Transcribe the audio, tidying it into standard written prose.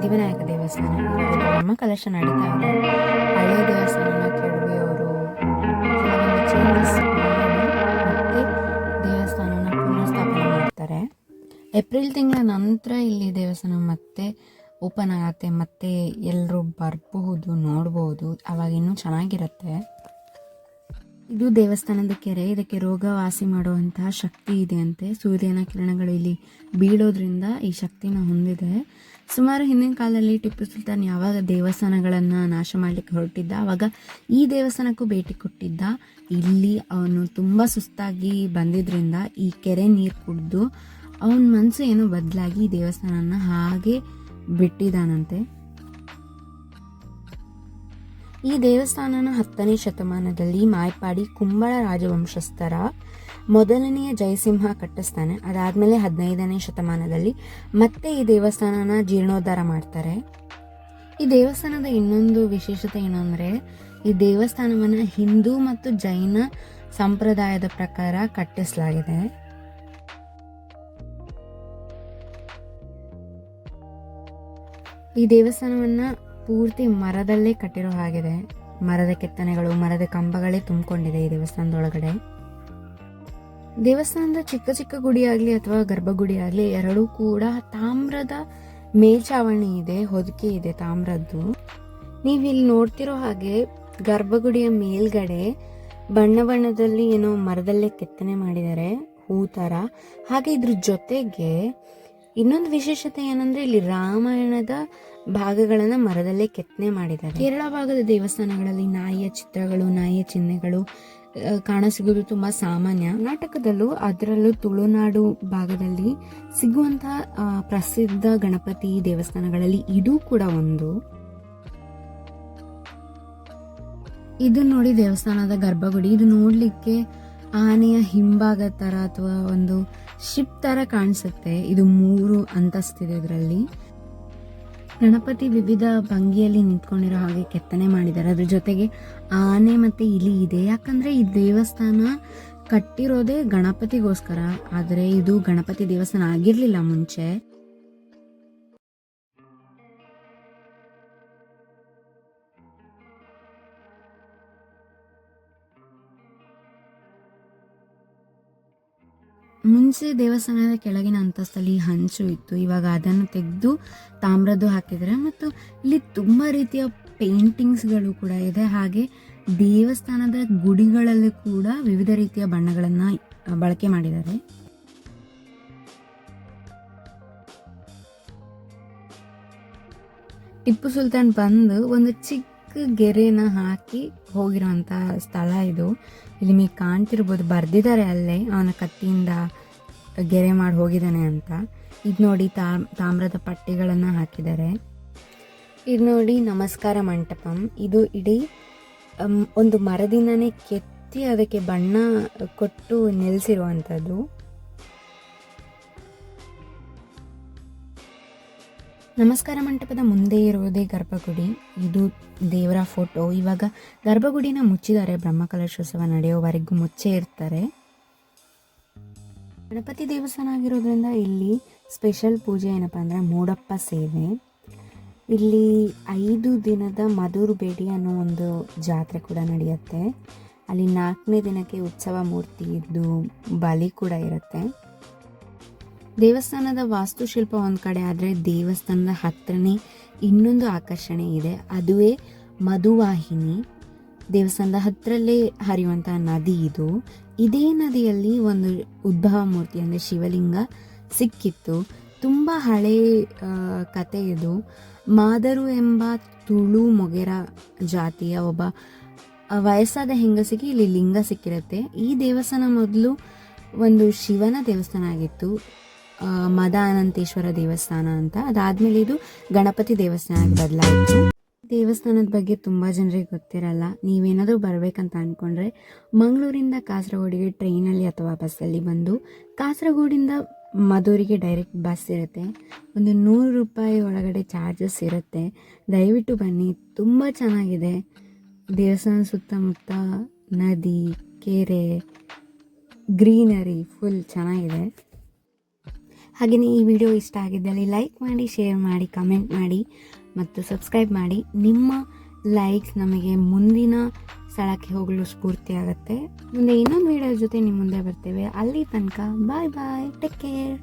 ಸಿದ್ಧಿವಿನಾಯಕ ದೇವಸ್ಥಾನ. ಇವಾಗ ಬ್ರಹ್ಮ ಕಲಶ ನಡೀತಾ ಇದೆ. ಹಳೆಯ ದೇವಸ್ಥಾನನ ಕೆಡವಿಯವರು ಕೆಲವೊಂದು ಚೇಂಜಸ್ ಮಾಡಿ ಮತ್ತೆ ದೇವಸ್ಥಾನನ ಪುನರ್ಸ್ಥಾಪನೆ ಮಾಡ್ತಾರೆ. ಏಪ್ರಿಲ್ ತಿಂಗಳ ನಂತರ ಇಲ್ಲಿ ದೇವಸ್ಥಾನ ಮತ್ತೆ ಓಪನ್ ಆಗತ್ತೆ, ಮತ್ತೆ ಎಲ್ಲರೂ ಬರಬಹುದು, ನೋಡಬಹುದು. ಅವಾಗ ಇನ್ನೂ ಚೆನ್ನಾಗಿರುತ್ತೆ. ಇದು ದೇವಸ್ಥಾನದ ಕೆರೆ. ಇದಕ್ಕೆ ರೋಗ ವಾಸಿ ಮಾಡುವಂತಹ ಶಕ್ತಿ ಇದೆ ಅಂತೆ. ಸೂರ್ಯನ ಕಿರಣಗಳು ಇಲ್ಲಿ ಬೀಳೋದ್ರಿಂದ ಈ ಶಕ್ತಿನ ಹೊಂದಿದೆ. ಸುಮಾರು ಹಿಂದಿನ ಕಾಲದಲ್ಲಿ ಟಿಪ್ಪು ಸುಲ್ತಾನ್ ಯಾವಾಗ ದೇವಸ್ಥಾನಗಳನ್ನು ನಾಶ ಮಾಡಲಿಕ್ಕೆ ಹೊರಟಿದ್ದ ಆವಾಗ ಈ ದೇವಸ್ಥಾನಕ್ಕೂ ಭೇಟಿ ಕೊಟ್ಟಿದ್ದ. ಇಲ್ಲಿ ಅವನು ತುಂಬ ಸುಸ್ತಾಗಿ ಬಂದಿದ್ರಿಂದ ಈ ಕೆರೆ ನೀರು ಕುಡಿದು ಅವನ ಮನಸ್ಸು ಏನೋ ಬದಲಾಗಿ ಈ ದೇವಸ್ಥಾನನ ಹಾಗೆ ಬಿಟ್ಟಿದ್ದಾನಂತೆ. ಈ ದೇವಸ್ಥಾನನ 10ನೇ ಶತಮಾನದಲ್ಲಿ ಮಾಯ್ಪಾಡಿ ಕುಂಬಳ ರಾಜವಂಶಸ್ಥರ ಮೊದಲನೆಯ ಜಯಸಿಂಹ ಕಟ್ಟಿಸ್ತಾನೆ. ಅದಾದಮೇಲೆ 15ನೇ ಶತಮಾನದಲ್ಲಿ ಮತ್ತೆ ಈ ದೇವಸ್ಥಾನನ ಜೀರ್ಣೋದ್ಧಾರ ಮಾಡ್ತಾರೆ. ಈ ದೇವಸ್ಥಾನದ ಇನ್ನೊಂದು ವಿಶೇಷತೆ ಏನಂದರೆ ಈ ದೇವಸ್ಥಾನವನ್ನು ಹಿಂದೂ ಮತ್ತು ಜೈನ ಸಂಪ್ರದಾಯದ ಪ್ರಕಾರ ಕಟ್ಟಿಸಲಾಗಿದೆ. ಈ ದೇವಸ್ಥಾನವನ್ನು ಪೂರ್ತಿ ಮರದಲ್ಲೇ ಕಟ್ಟಿರೋ ಹಾಗಿದೆ. ಮರದ ಕೆತ್ತನೆಗಳು, ಮರದ ಕಂಬಗಳೇ ತುಂಬಿಕೊಂಡಿದೆ ಈ ದೇವಸ್ಥಾನದೊಳಗಡೆ. ದೇವಸ್ಥಾನದ ಚಿಕ್ಕ ಚಿಕ್ಕ ಗುಡಿ ಆಗಲಿ ಅಥವಾ ಗರ್ಭಗುಡಿ ಆಗಲಿ ಎರಡೂ ಕೂಡ ತಾಮ್ರದ ಮೇಲ್ಛಾವಣಿ ಇದೆ, ಹೊದಿಕೆ ಇದೆ ತಾಮ್ರದ್ದು. ನೀವು ಇಲ್ಲಿ ನೋಡ್ತಿರೋ ಹಾಗೆ ಗರ್ಭಗುಡಿಯ ಮೇಲ್ಗಡೆ ಬಣ್ಣ ಬಣ್ಣದಲ್ಲಿ ಏನೋ ಮರದಲ್ಲೇ ಕೆತ್ತನೆ ಮಾಡಿದ್ದಾರೆ, ಹೂ ಥರ. ಹಾಗೆ ಇದ್ರ ಜೊತೆಗೆ ಇನ್ನೊಂದು ವಿಶೇಷತೆ ಏನಂದ್ರೆ ಇಲ್ಲಿ ರಾಮಾಯಣದ ಭಾಗಗಳನ್ನು ಮರದಲ್ಲೇ ಕೆತ್ತನೆ ಮಾಡಿದ್ದಾರೆ. ಕೇರಳ ಭಾಗದ ದೇವಸ್ಥಾನಗಳಲ್ಲಿ ನಾಯಿಯ ಚಿತ್ರಗಳು, ನಾಯಿಯ ಚಿಹ್ನೆಗಳು ಕಾಣಸಿಗೋದು ತುಂಬಾ ಸಾಮಾನ್ಯ. ಕರ್ನಾಟಕದಲ್ಲೂ ಅದರಲ್ಲೂ ತುಳುನಾಡು ಭಾಗದಲ್ಲಿ ಸಿಗುವಂತಹ ಪ್ರಸಿದ್ಧ ಗಣಪತಿ ದೇವಸ್ಥಾನಗಳಲ್ಲಿ ಇದು ಕೂಡ ಒಂದು. ಇದು ನೋಡಿ ದೇವಸ್ಥಾನದ ಗರ್ಭಗುಡಿ. ಇದು ನೋಡ್ಲಿಕ್ಕೆ ಆನೆಯ ಹಿಂಭಾಗ ತರ ಅಥವಾ ಒಂದು ಶಿಪ್ ತರ ಕಾಣಿಸುತ್ತೆ. ಇದು 3 ಅಂತಸ್ತಿದೆ. ಇದರಲ್ಲಿ ಗಣಪತಿ ವಿವಿಧ ಭಂಗಿಯಲ್ಲಿ ನಿಂತ್ಕೊಂಡಿರೋ ಹಾಗೆ ಕೆತ್ತನೆ ಮಾಡಿದ್ದಾರೆ. ಅದ್ರ ಜೊತೆಗೆ ಆನೆ ಮತ್ತೆ ಇಲಿ ಇದೆ. ಯಾಕಂದ್ರೆ ಈ ದೇವಸ್ಥಾನ ಕಟ್ಟಿರೋದೇ ಗಣಪತಿಗೋಸ್ಕರ, ಆದರೆ ಇದು ಗಣಪತಿ ದೇವಸ್ಥಾನ ಆಗಿರ್ಲಿಲ್ಲ ಮುಂಚೆ. ಮುಂಚೆ ದೇವಸ್ಥಾನದ ಕೆಳಗಿನ ಅಂತಸ್ತಲ್ಲಿ ಹಂಚು ಇತ್ತು. ಇವಾಗ ಅದನ್ನು ತೆಗೆದು ತಾಮ್ರದ್ದು ಹಾಕಿದ್ದಾರೆ. ಮತ್ತು ಇಲ್ಲಿ ತುಂಬ ರೀತಿಯ ಪೇಂಟಿಂಗ್ಸ್ಗಳು ಕೂಡ ಇದೆ. ಹಾಗೆ ದೇವಸ್ಥಾನದ ಗುಡಿಗಳಲ್ಲಿ ಕೂಡ ವಿವಿಧ ರೀತಿಯ ಬಣ್ಣಗಳನ್ನು ಬಳಕೆ ಮಾಡಿದ್ದಾರೆ. ಟಿಪ್ಪು ಸುಲ್ತಾನ್ ಬಂದು ಒಂದು ಚಿಕ್ಕ ಗೆರೆನ ಹಾಕಿ ಹೋಗಿರೋಂಥ ಸ್ಥಳ ಇದು. ಇಲ್ಲಿ ನಿಮಗೆ ಕಾಣ್ತಿರ್ಬೋದು, ಬರ್ದಿದ್ದಾರೆ ಅಲ್ಲೇ ಅವನ ಕತ್ತಿಯಿಂದ ಗೆರೆ ಮಾಡಿ ಹೋಗಿದ್ದಾನೆ ಅಂತ. ಇದು ನೋಡಿ ತಾಮ್ರದ ಪಟ್ಟಿಗಳನ್ನು ಹಾಕಿದ್ದಾರೆ. ಇದು ನೋಡಿ ನಮಸ್ಕಾರ ಮಂಟಪಂ. ಇದು ಇಡೀ ಒಂದು ಮರದಿಂದನೇ ಕೆತ್ತಿ ಅದಕ್ಕೆ ಬಣ್ಣ ಕೊಟ್ಟು ನಿಲ್ಲಿಸಿರುವಂಥದ್ದು. ನಮಸ್ಕಾರ ಮಂಟಪದ ಮುಂದೆ ಇರುವುದೇ ಗರ್ಭಗುಡಿ. ಇದು ದೇವರ ಫೋಟೋ. ಇವಾಗ ಗರ್ಭಗುಡಿನ ಮುಚ್ಚಿದ್ದಾರೆ. ಬ್ರಹ್ಮಕಲಶೋತ್ಸವ ನಡೆಯೋವರೆಗೂ ಮುಚ್ಚೇ ಇರ್ತಾರೆ. ಗಣಪತಿ ದೇವಸ್ಥಾನ ಆಗಿರೋದ್ರಿಂದ ಇಲ್ಲಿ ಸ್ಪೆಷಲ್ ಪೂಜೆ ಏನಪ್ಪ ಅಂದರೆ ಮೂಡಪ್ಪ ಸೇವೆ. ಇಲ್ಲಿ 5 ದಿನದ ಮಧುರ್ ಬೇಡಿ ಅನ್ನೋ ಒಂದು ಜಾತ್ರೆ ಕೂಡ ನಡೆಯುತ್ತೆ. ಅಲ್ಲಿ 4ನೇ ದಿನಕ್ಕೆ ಉತ್ಸವ ಮೂರ್ತಿ ಇದ್ದು ಬಲಿ ಕೂಡ ಇರುತ್ತೆ. ದೇವಸ್ಥಾನದ ವಾಸ್ತುಶಿಲ್ಪ ಒಂದು ಕಡೆ ಆದರೆ ದೇವಸ್ಥಾನದ ಹತ್ರನೇ ಇನ್ನೊಂದು ಆಕರ್ಷಣೆ ಇದೆ. ಅದುವೇ ಮಧುವಾಹಿನಿ. ದೇವಸ್ಥಾನದ ಹತ್ರಲ್ಲೇ ಹರಿಯುವಂತಹ ನದಿ ಇದು. ಇದೇ ನದಿಯಲ್ಲಿ ಒಂದು ಉದ್ಭವ ಮೂರ್ತಿ ಅಂದರೆ ಶಿವಲಿಂಗ ಸಿಕ್ಕಿತ್ತು. ತುಂಬ ಹಳೆ ಕತೆ ಇದು. ಮಾದರು ಎಂಬ ತುಳು ಮೊಗೆರ ಜಾತಿಯ ಒಬ್ಬ ವಯಸ್ಸಾದ ಹೆಂಗಸಿಗೆ ಇಲ್ಲಿ ಲಿಂಗ ಸಿಕ್ಕಿರುತ್ತೆ. ಈ ದೇವಸ್ಥಾನ ಮೊದಲು ಒಂದು ಶಿವನ ದೇವಸ್ಥಾನ ಆಗಿತ್ತು, ಮದ ಅನಂತೇಶ್ವರ ದೇವಸ್ಥಾನ ಅಂತ. ಅದಾದಮೇಲೆ ಇದು ಗಣಪತಿ ದೇವಸ್ಥಾನ ಆಗಿ ಬದಲಾಯಿತು. ದೇವಸ್ಥಾನದ ಬಗ್ಗೆ ತುಂಬ ಜನರಿಗೆ ಗೊತ್ತಿರಲ್ಲ. ನೀವೇನಾದರೂ ಬರಬೇಕಂತ ಅಂದ್ಕೊಂಡ್ರೆ ಮಂಗಳೂರಿಂದ ಕಾಸರಗೋಡಿಗೆ ಟ್ರೈನಲ್ಲಿ ಅಥವಾ ಬಸ್ಸಲ್ಲಿ ಬಂದು ಕಾಸರಗೋಡಿಂದ ಮಧೂರಿಗೆ ಡೈರೆಕ್ಟ್ ಬಸ್ ಇರುತ್ತೆ. ಒಂದು 100 ರೂಪಾಯಿ ಒಳಗಡೆ ಚಾರ್ಜಸ್ ಇರುತ್ತೆ. ದಯವಿಟ್ಟು ಬನ್ನಿ, ತುಂಬ ಚೆನ್ನಾಗಿದೆ. ದೇವಸ್ಥಾನ ಸುತ್ತಮುತ್ತ ನದಿ, ಕೆರೆ, ಗ್ರೀನರಿ ಫುಲ್ ಚೆನ್ನಾಗಿದೆ. ಹಾಗೆಯೇ ಈ ವಿಡಿಯೋ ಇಷ್ಟ ಆಗಿದ್ದಲ್ಲಿ ಲೈಕ್ ಮಾಡಿ, ಶೇರ್ ಮಾಡಿ, ಕಮೆಂಟ್ ಮಾಡಿ ಮತ್ತು ಸಬ್ಸ್ಕ್ರೈಬ್ ಮಾಡಿ. ನಿಮ್ಮ ಲೈಕ್ಸ್ ನಮಗೆ ಮುಂದಿನ ಸ್ಥಳಕ್ಕೆ ಹೋಗಲು ಸ್ಫೂರ್ತಿ ಆಗುತ್ತೆ. ಮುಂದೆ ಇನ್ನೊಂದು ವಿಡಿಯೋ ಜೊತೆ ನಿಮ್ಮ ಮುಂದೆ ಬರ್ತೇವೆ. ಅಲ್ಲಿ ತನಕ ಬಾಯ್ ಬಾಯ್, ಟೇಕ್ ಕೇರ್.